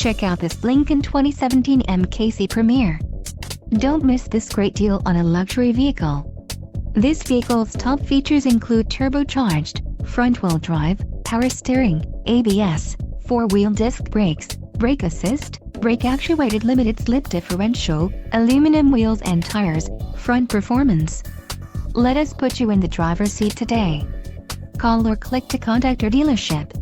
Check out this Lincoln 2017 MKC Premiere. Don't miss this great deal on a luxury vehicle. This vehicle's top features include turbocharged, front-wheel drive, power steering, ABS, 4-wheel disc brakes, brake assist, brake-actuated limited-slip differential, aluminum wheels and tires, front performance. Let us put you in the driver's seat today. Call or click to contact our dealership.